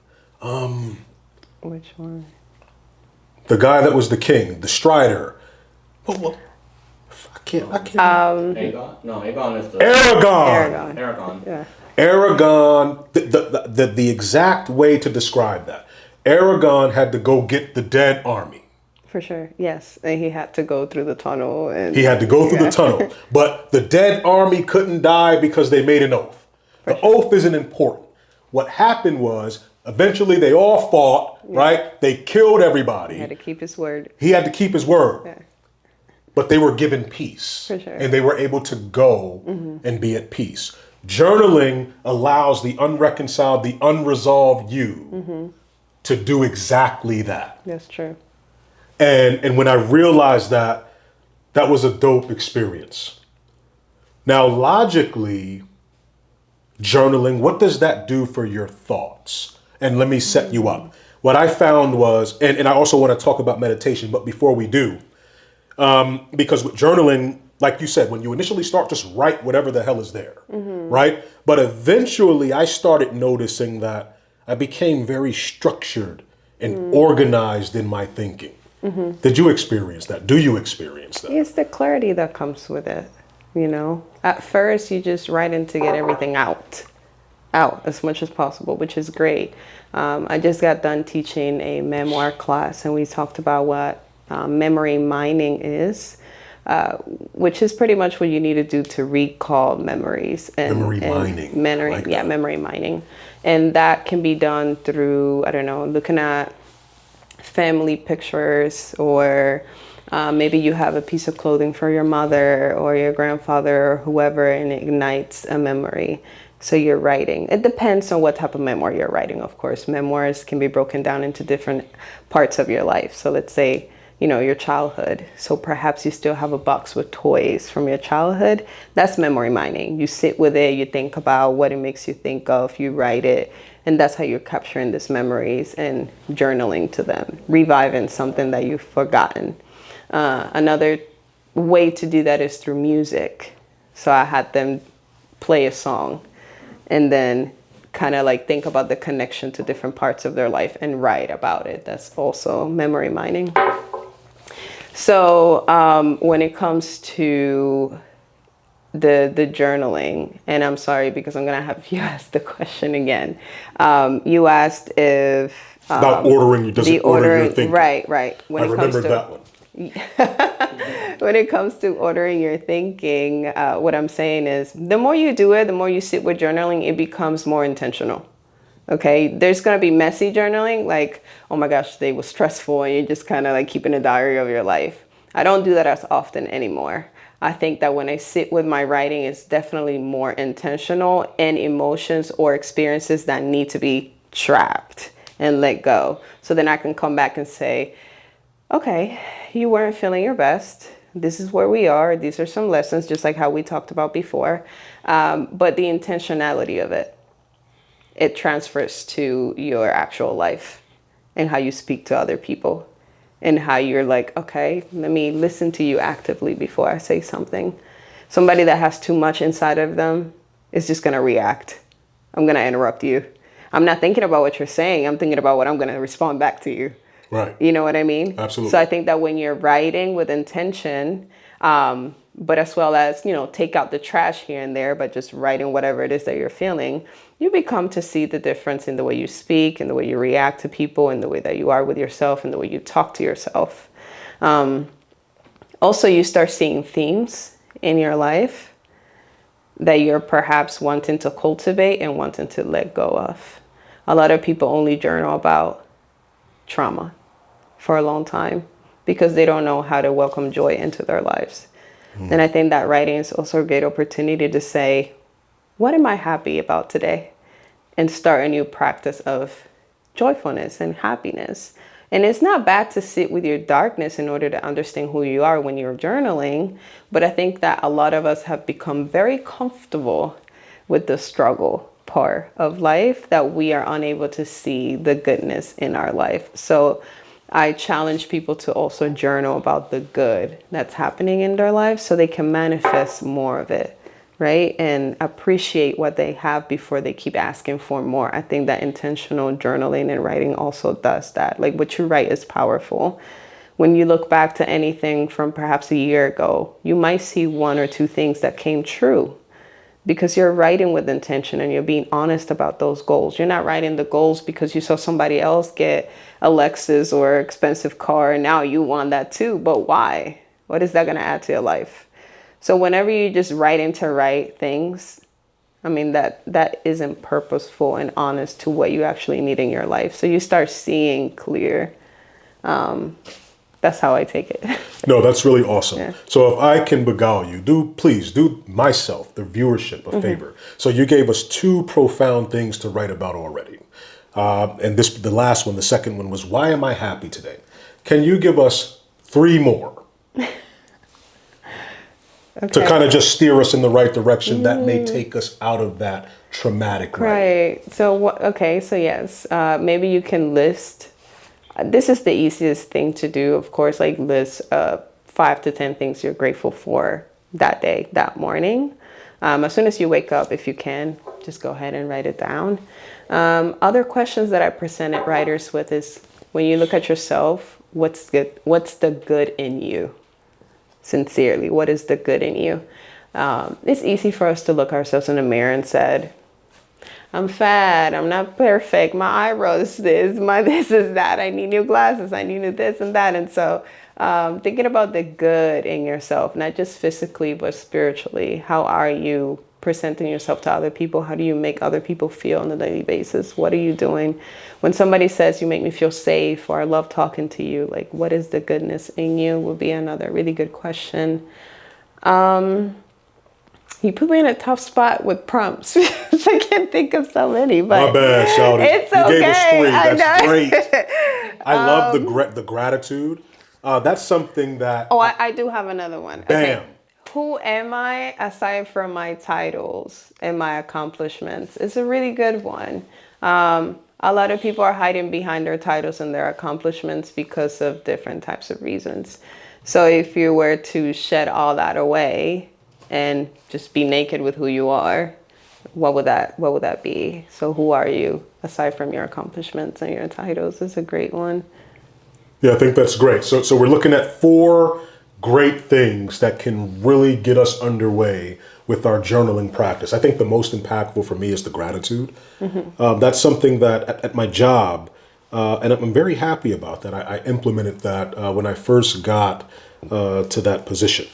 Which one? The guy that was the king, the Strider. I can't. Aegon? No, Aegon is the... Aragon. Yeah. Aragon. The exact way to describe that. Aragon had to go get the dead army. For sure, yes. And he had to go through the tunnel. He had to go through the tunnel. But the dead army couldn't die because they made an oath. The oath isn't important. What happened was, eventually they all fought, right? They killed everybody. He had to keep his word. He had to keep his word. Yeah. But they were given peace. For sure. And they were able to go and be at peace. Journaling allows the unreconciled, the unresolved you to do exactly that. That's true. And when I realized that, that was a dope experience. Now, logically, journaling, what does that do for your thoughts? And let me set you up. What I found was, and I also want to talk about meditation, but before we do, because with journaling, like you said, when you initially start, just write whatever the hell is there, right? But eventually I started noticing that I became very structured and organized in my thinking. Did you experience that? Do you experience that? It's the clarity that comes with it, you know? At first, you just write in to get everything out as much as possible, which is great. I just got done teaching a memoir class, and we talked about what memory mining is, which is pretty much what you need to do to recall memories. Memory mining. Memory mining. And that can be done through, I don't know, looking at family pictures, or maybe you have a piece of clothing for your mother or your grandfather or whoever, and it ignites a memory. So you're writing. It depends on what type of memoir you're writing, of course. Memoirs can be broken down into different parts of your life. So let's say, you know, your childhood. So perhaps you still have a box with toys from your childhood. That's memory mining. You sit with it, you think about what it makes you think of, you write it, and that's how you're capturing these memories and journaling to them, reviving something that you've forgotten. Another way to do that is through music. So I had them play a song and then kind of like think about the connection to different parts of their life and write about it. That's also memory mining. So when it comes to the journaling, and I'm sorry because I'm gonna have you ask the question again. You asked if about ordering, does it order your thinking? Right. I remembered that one. When it comes to ordering your thinking, what I'm saying is the more you do it, the more you sit with journaling, it becomes more intentional. Okay, there's gonna be messy journaling, like, oh my gosh, today was stressful, and you're just kind of like keeping a diary of your life. I don't do that as often anymore. I think that when I sit with my writing, it's definitely more intentional, and emotions or experiences that need to be trapped and let go. So then I can come back and say, okay, you weren't feeling your best. This is where we are. These are some lessons, just like how we talked about before. But the intentionality of it transfers to your actual life and how you speak to other people and how you're like, okay, let me listen to you actively before I say something. Somebody that has too much inside of them is just going to react. I'm going to interrupt you. I'm not thinking about what you're saying. I'm thinking about what I'm going to respond back to you. Right. You know what I mean? Absolutely. So I think that when you're writing with intention, but as well as, take out the trash here and there, but just writing whatever it is that you're feeling, you become to see the difference in the way you speak and the way you react to people and the way that you are with yourself and the way you talk to yourself. Also, you start seeing themes in your life that you're perhaps wanting to cultivate and wanting to let go of. A lot of people only journal about trauma for a long time because they don't know how to welcome joy into their lives. And I think that writing is also a great opportunity to say, what am I happy about today? And start a new practice of joyfulness and happiness. And it's not bad to sit with your darkness in order to understand who you are when you're journaling. But I think that a lot of us have become very comfortable with the struggle part of life that we are unable to see the goodness in our life. So I challenge people to also journal about the good that's happening in their lives so they can manifest more of it, right? And appreciate what they have before they keep asking for more. I think that intentional journaling and writing also does that. Like, what you write is powerful. When you look back to anything from perhaps a year ago, you might see one or two things that came true because you're writing with intention and you're being honest about those goals. You're not writing the goals because you saw somebody else get a Lexus or expensive car and now you want that too. But why? What is that going to add to your life? So whenever you just writing to write things, I mean, that isn't purposeful and honest to what you actually need in your life. So you start seeing clear. That's how I take it. No, that's really awesome. Yeah. So if I can beguile you, please do myself, the viewership, a favor. So you gave us two profound things to write about already. And the last one, the second one was, why am I happy today? Can you give us three more? To kind of just steer us in the right direction that may take us out of that traumatic writing. Right. So yes, maybe you can list. This is the easiest thing to do, of course, like list 5 to 10 things you're grateful for that day, that morning. As soon as you wake up, if you can, just go ahead and write it down. Other questions that I presented writers with is, when you look at yourself, what's good? What's the good in you? Sincerely, what is the good in you? It's easy for us to look ourselves in the mirror and said, I'm fat, I'm not perfect, my eyebrows this, my this is that, I need new glasses, I need new this and that. And so thinking about the good in yourself, not just physically, but spiritually. How are you presenting yourself to other people? How do you make other people feel on a daily basis? What are you doing? When somebody says you make me feel safe, or I love talking to you, like, what is the goodness in you would be another really good question. You put me in a tough spot with prompts. I can't think of so many, but my bad, Shawty. It's you okay. gave us 3. That's I know. great. I love the gratitude. That's something that. Oh, I do have another one. Bam. Okay. Who am I aside from my titles and my accomplishments? It's a really good one. A lot of people are hiding behind their titles and their accomplishments because of different types of reasons. So if you were to shed all that away and just be naked with who you are, what would that be? So who are you aside from your accomplishments and your titles is a great one. Yeah, I think that's great. So we're looking at 4 great things that can really get us underway with our journaling practice. I think the most impactful for me is the gratitude. That's something that at my job, and I'm very happy about that. I implemented that when I first got to that position.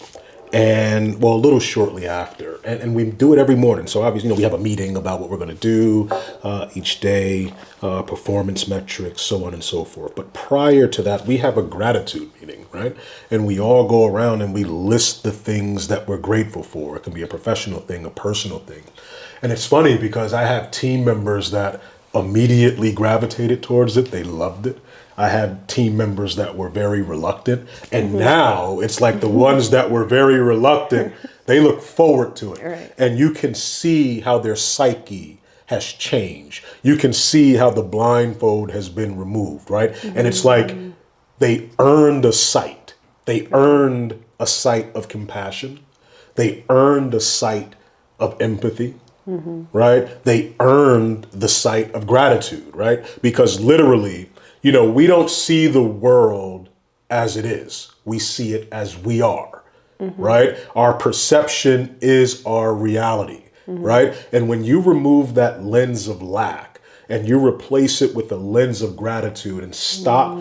and well, a little shortly after, and we do it every morning. So obviously, we have a meeting about what we're going to do each day, performance metrics, so on and so forth. But prior to that, we have a gratitude meeting, right? And we all go around and we list the things that we're grateful for. It can be a professional thing, a personal thing. And it's funny because I have team members that immediately gravitated towards it. They loved it. I had team members that were very reluctant. And now it's like the ones that were very reluctant, they look forward to it. Right. And you can see how their psyche has changed. You can see how the blindfold has been removed, right? And it's like they earned a sight. They earned a sight of compassion. They earned a sight of empathy. Right? They earned the sight of gratitude, right? Because literally, we don't see the world as it is. We see it as we are, right? Our perception is our reality, right? And when you remove that lens of lack and you replace it with a lens of gratitude and stop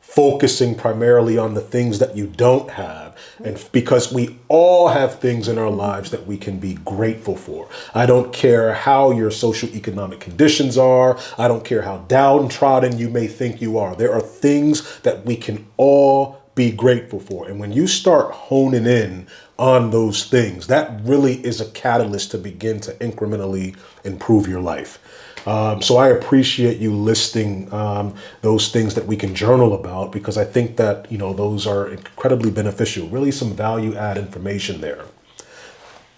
focusing primarily on the things that you don't have, and because we all have things in our lives that we can be grateful for. I don't care how your socioeconomic conditions are. I don't care how downtrodden you may think you are. There are things that we can all be grateful for. And when you start honing in on those things, that really is a catalyst to begin to incrementally improve your life. So I appreciate you listing those things that we can journal about, because I think that, those are incredibly beneficial, really some value add information there.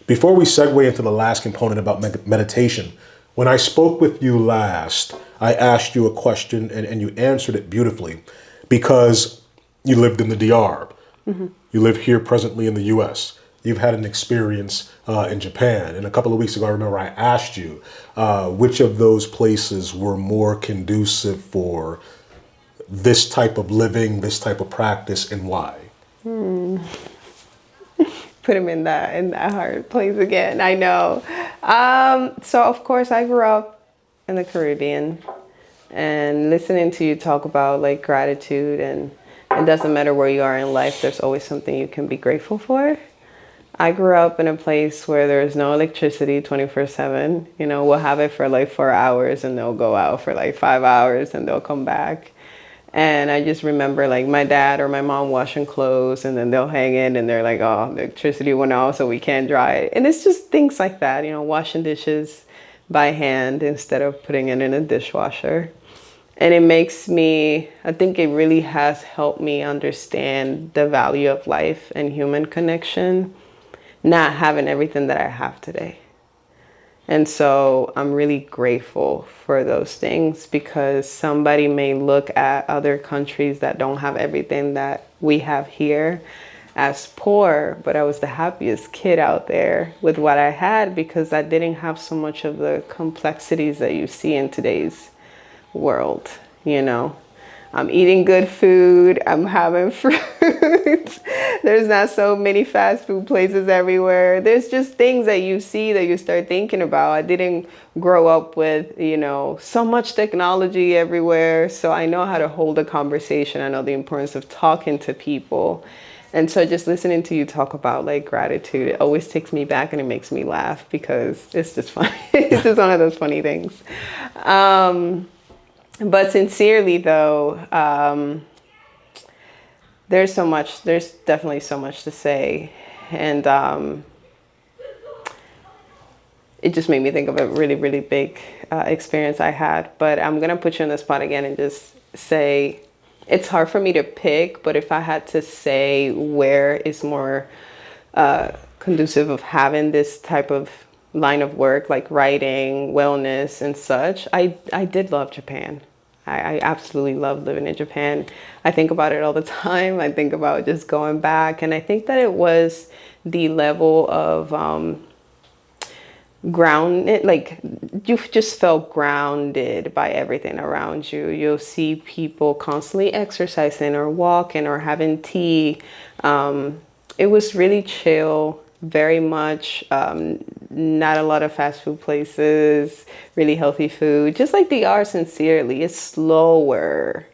Before we segue into the last component about meditation, when I spoke with you last, I asked you a question and you answered it beautifully, because you lived in the DR. You live here presently in the US. You've had an experience in Japan. And a couple of weeks ago, I remember I asked you which of those places were more conducive for this type of living, this type of practice, and why? Put him in that hard place again. I know. So of course I grew up in the Caribbean, and listening to you talk about like gratitude, and it doesn't matter where you are in life, there's always something you can be grateful for. I grew up in a place where there's no electricity 24/7. We'll have it for like 4 hours and they'll go out for like 5 hours and they'll come back. And I just remember like my dad or my mom washing clothes, and then they'll hang in and they're like, oh, the electricity went out so we can't dry it. And it's just things like that, washing dishes by hand instead of putting it in a dishwasher. And it makes me, I think it really has helped me understand the value of life and human connection, not having everything that I have today. And so I'm really grateful for those things, because somebody may look at other countries that don't have everything that we have here as poor, but I was the happiest kid out there with what I had, because I didn't have so much of the complexities that you see in today's world. I'm eating good food. I'm having fruits. There's not so many fast food places everywhere. There's just things that you see that you start thinking about. I didn't grow up with, so much technology everywhere. So I know how to hold a conversation. I know the importance of talking to people. And so just listening to you talk about like gratitude, it always takes me back and it makes me laugh, because it's just funny. It's just one of those funny things. But sincerely, though, there's definitely so much to say. And it just made me think of a really, really big experience I had. But I'm going to put you on the spot again and just say, it's hard for me to pick, but if I had to say where is more conducive of having this type of line of work, like writing, wellness, and such, I did love Japan. I absolutely love living in Japan. I think about it all the time. I think about just going back, and I think that it was the level of grounded, like you just felt grounded by everything around you. You'll see people constantly exercising or walking or having tea. It was really chill. Very much not a lot of fast food places, really healthy food, just like they are sincerely. It's slower.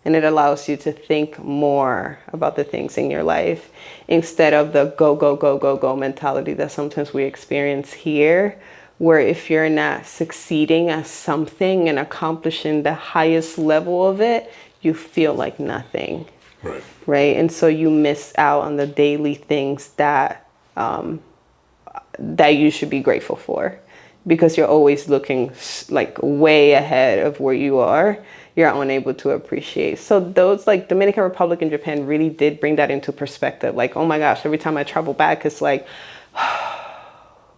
And it allows you to think more about the things in your life instead of the go, go, go, go, go mentality that sometimes we experience here, where if you're not succeeding at something and accomplishing the highest level of it, you feel like nothing. Right. Right. And so you miss out on the daily things that that you should be grateful for, because you're always looking like way ahead of where you are. You're unable to appreciate. So those, like Dominican Republic and Japan, really did bring that into perspective. Like, oh my gosh, every time I travel back, it's like,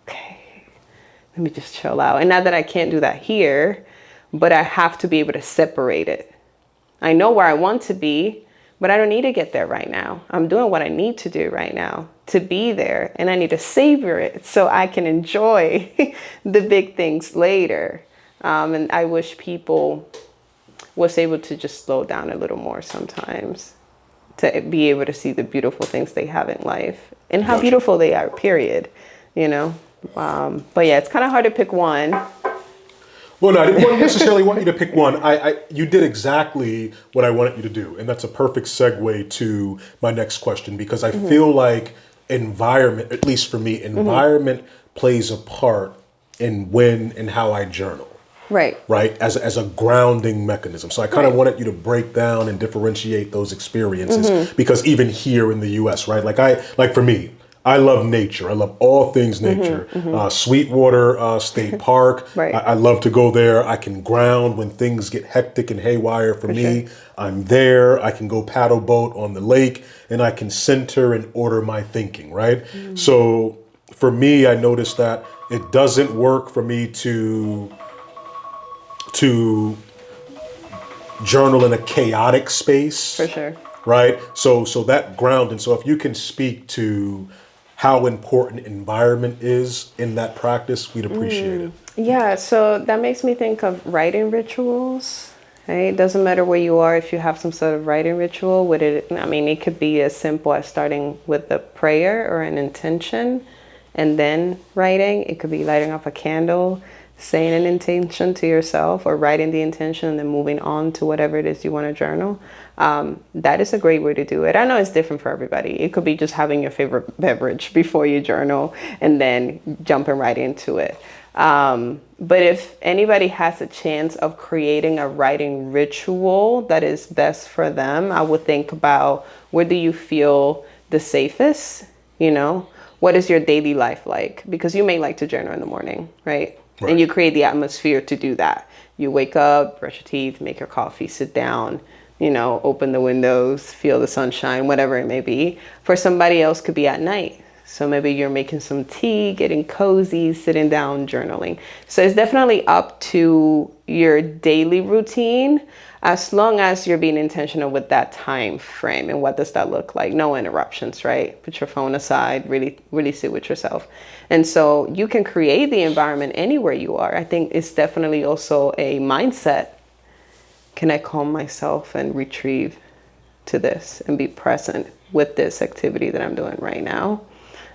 okay, let me just chill out. And not that I can't do that here, but I have to be able to separate it. I know where I want to be, but I don't need to get there right now. I'm doing what I need to do right now to be there, and I need to savor it so I can enjoy the big things later. And I wish people was able to just slow down a little more sometimes to be able to see the beautiful things they have in life and how beautiful they are, period, you know? But yeah, it's kind of hard to pick one. Well, no, I didn't necessarily want you to pick one. You did exactly what I wanted you to do. And that's a perfect segue to my next question, because I feel like environment, at least for me, environment plays a part in when and how I journal. Right. Right. As a grounding mechanism. So I kind of wanted you to break down and differentiate those experiences, because even here in the US, right? Like for me, I love nature. I love all things nature. Sweetwater State Park. Right. I love to go there. I can ground when things get hectic and haywire for me. sure. I'm there. I can go paddle boat on the lake, and I can center and order my thinking, right? So for me, I noticed that it doesn't work for me to journal in a chaotic space. For sure. Right? So that grounding. So if you can speak to how important environment is in that practice, we'd appreciate it. Yeah, so that makes me think of writing rituals. Right? It doesn't matter where you are if you have some sort of writing ritual with it. I mean, it could be as simple as starting with a prayer or an intention and then writing. It could be lighting up a candle, saying an intention to yourself, or writing the intention and then moving on to whatever it is you want to journal. That is a great way to do it. I know it's different for everybody. It could be just having your favorite beverage before you journal and then jumping right into it. But if anybody has a chance of creating a writing ritual that is best for them, I would think about, where do you feel the safest? You know, what is your daily life like? Because you may like to journal in the morning, right? Right. And you create the atmosphere to do that. You wake up, brush your teeth, make your coffee, sit down, you know, open the windows, feel the sunshine, whatever it may be. For somebody else, could be at night. So maybe you're making some tea, getting cozy, sitting down, journaling. So it's definitely up to your daily routine, as long as you're being intentional with that time frame. And what does that look like? No interruptions, right? Put your phone aside, really sit with yourself. And so you can create the environment anywhere you are. I think it's definitely also a mindset. Can I calm myself and retrieve to this and be present with this activity that I'm doing right now?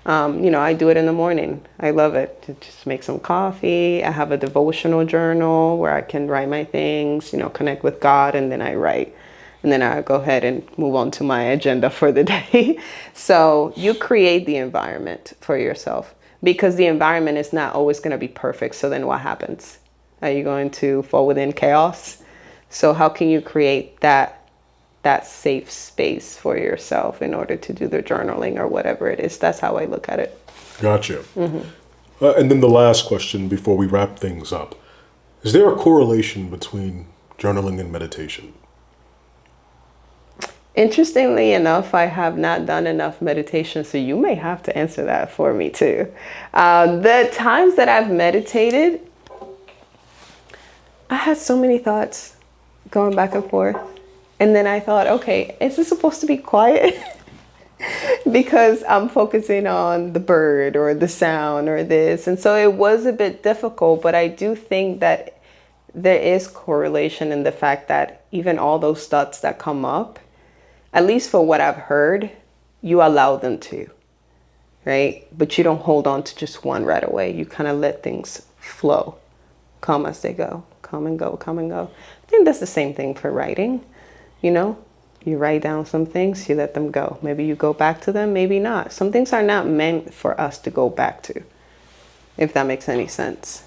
You know, I do it in the morning. I love it. To just make some coffee. I have a devotional journal where I can write my things, you know, connect with God, and then I write. And then I go ahead and move on to my agenda for the day. So you create the environment for yourself, because the environment is not always going to be perfect. So then what happens? Are you going to fall within chaos? So how can you create that safe space for yourself in order to do the journaling or whatever it is? That's how I look at it. Gotcha. And then the last question before we wrap things up. Is there a correlation between journaling and meditation? Interestingly enough, I have not done enough meditation, so you may have to answer that for me too. The times that I've meditated, I had so many thoughts going back and forth. And then I thought, okay, is this supposed to be quiet? Because I'm focusing on the bird or the sound or this. And so it was a bit difficult, but I do think that there is correlation in the fact that even all those thoughts that come up, at least for what I've heard, you allow them to, right? But you don't hold on to just one right away. You kind of let things flow, come as they go, come and go, come and go. I think that's the same thing for writing. you know, you write down some things, you let them go. Maybe you go back to them, maybe not. Some things are not meant for us to go back to, if that makes any sense.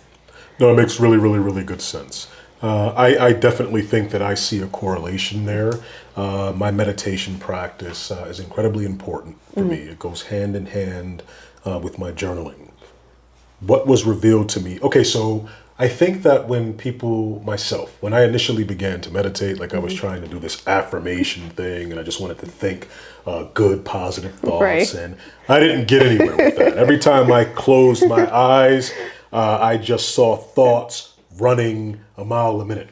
No, it makes really, really, really good sense. I definitely think that I see a correlation there. My meditation practice is incredibly important for me. It goes hand in hand with my journaling. What was revealed to me? Okay, so I think that when I initially began to meditate, like I was trying to do this affirmation thing and I just wanted to think good, positive thoughts. Right. And I didn't get anywhere with that. Every time I closed my eyes, I just saw thoughts running a mile a minute.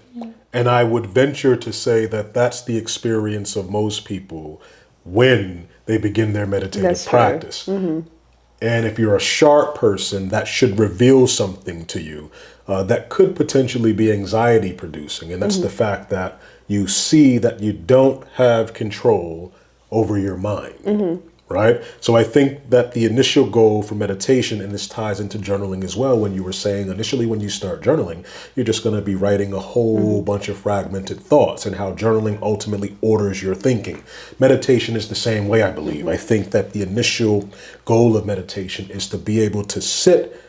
And I would venture to say that that's the experience of most people when they begin their meditative That's true. practice. And if you're a sharp person, that should reveal something to you that could potentially be anxiety producing. And that's the fact that you see that you don't have control over your mind, right? So I think that the initial goal for meditation, and this ties into journaling as well, when you were saying initially when you start journaling, you're just going to be writing a whole bunch of fragmented thoughts, and how journaling ultimately orders your thinking. Meditation is the same way, I believe. I think that the initial goal of meditation is to be able to sit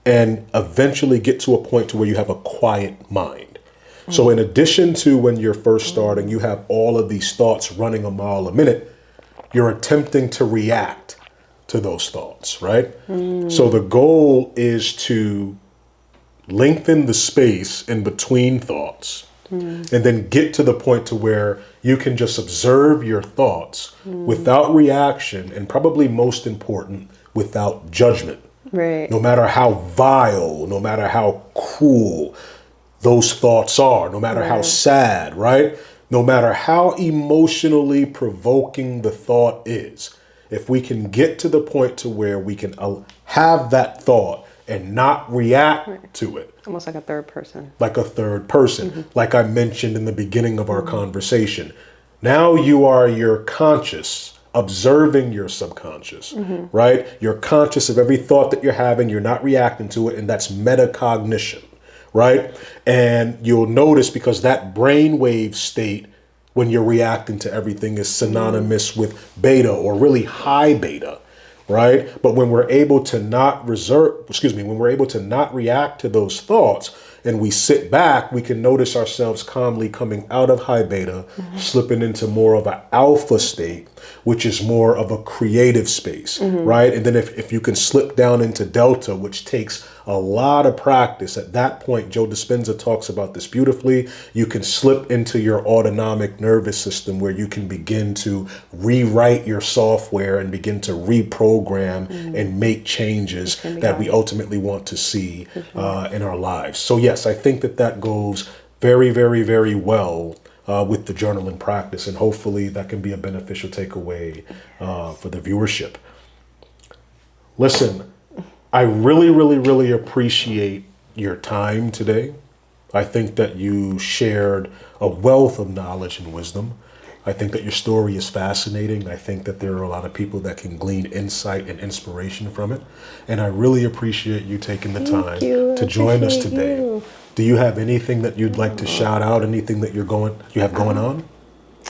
and eventually get to a point to where you have a quiet mind. So in addition to when you're first starting, you have all of these thoughts running a mile a minute, you're attempting to react to those thoughts, right? So the goal is to lengthen the space in between thoughts and then get to the point to where you can just observe your thoughts without reaction, and probably most important, without judgment. Right. No matter how vile, no matter how cruel those thoughts are, no matter how sad, right? No matter how emotionally provoking the thought is, if we can get to the point to where we can have that thought and not react to it. Almost like a third person. Like a third person, like I mentioned in the beginning of our conversation. Now you are your conscious, observing your subconscious, right? You're conscious of every thought that you're having, you're not reacting to it, and that's metacognition, right? And you'll notice, because that brainwave state when you're reacting to everything is synonymous with beta, or really high beta, right? But when we're able to not when we're able to not react to those thoughts and we sit back, we can notice ourselves calmly coming out of high beta, slipping into more of an alpha state, which is more of a creative space, right? And then if you can slip down into delta, which takes a lot of practice, at that point, Joe Dispenza talks about this beautifully, you can slip into your autonomic nervous system, where you can begin to rewrite your software and begin to reprogram and make changes that we ultimately want to see in our lives. So yes, I think that goes very, very, very well with the journaling practice, and hopefully that can be a beneficial takeaway for the viewership. Listen, I really, really, really appreciate your time today. I think that you shared a wealth of knowledge and wisdom. I think that your story is fascinating. I think that there are a lot of people that can glean insight and inspiration from it. And I really appreciate you taking the time to join us today. Do you have anything that you'd like to shout out? Anything that you have going on?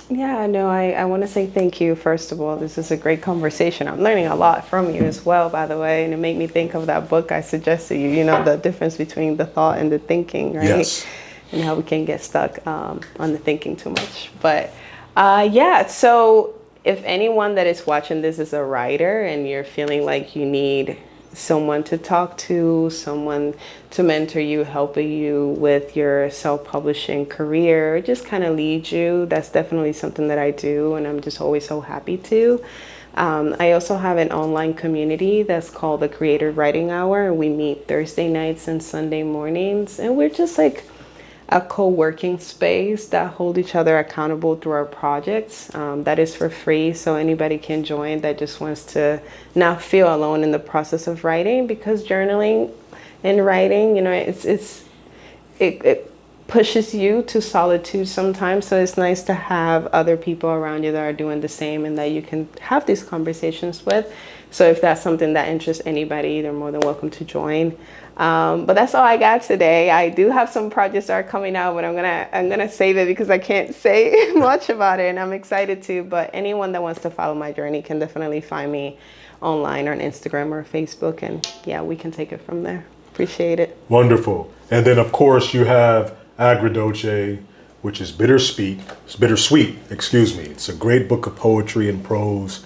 Yeah, no, I want to say thank you, first of all. This is a great conversation. I'm learning a lot from you as well, by the way. And it made me think of that book I suggested you, the difference between the thought and the thinking, right? Yes. And how we can get stuck on the thinking too much. But yeah, so if anyone that is watching this is a writer and you're feeling like you need someone to talk to, someone to mentor you, helping you with your self-publishing career, just kind of lead you, that's definitely something that I do, and I'm just always so happy to. I also have an online community that's called the Creative Writing Hour, and we meet Thursday nights and Sunday mornings, and we're just like a co-working space that hold each other accountable through our projects. That is for free, so anybody can join that just wants to not feel alone in the process of writing, because journaling and writing, it pushes you to solitude sometimes, so it's nice to have other people around you that are doing the same and that you can have these conversations with. So if that's something that interests anybody, they're more than welcome to join. But that's all I got today. I do have some projects that are coming out, but I'm gonna save it because I can't say much about it, and I'm excited to. But anyone that wants to follow my journey can definitely find me online on Instagram or Facebook, and yeah, we can take it from there. Appreciate it. Wonderful. And then of course you have Agridoce, which is bittersweet. Excuse me. It's a great book of poetry and prose.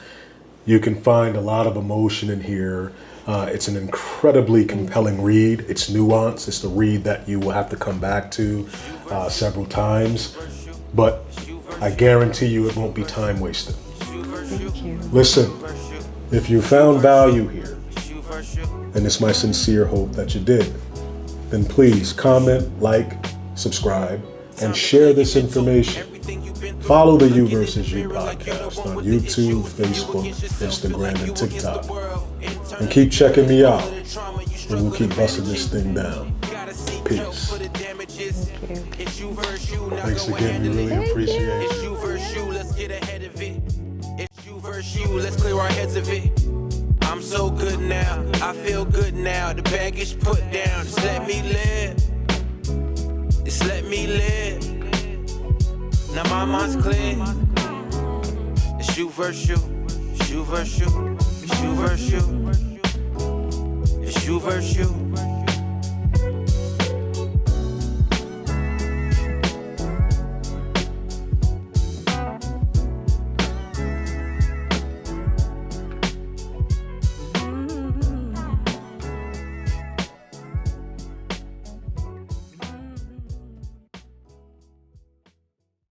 You can find a lot of emotion in here. It's an incredibly compelling read. It's nuanced. It's the read that you will have to come back to several times. But I guarantee you it won't be time wasted. Thank you. Listen, if you found value here, and it's my sincere hope that you did, then please comment, like, subscribe, and share this information. Follow the You vs. You podcast on YouTube, Facebook, Instagram, and TikTok. And keep checking me out, and we'll keep busting this thing down. Peace. Thanks again, we really appreciate it. It's you versus you, let's get ahead of it. It's you versus you, let's clear our heads of it. I'm so good now, I feel good now. The baggage put down, just let me live. Just let me live. Now my mind's clear. It's you versus you. It's you versus you. It's you versus you. It's you versus you.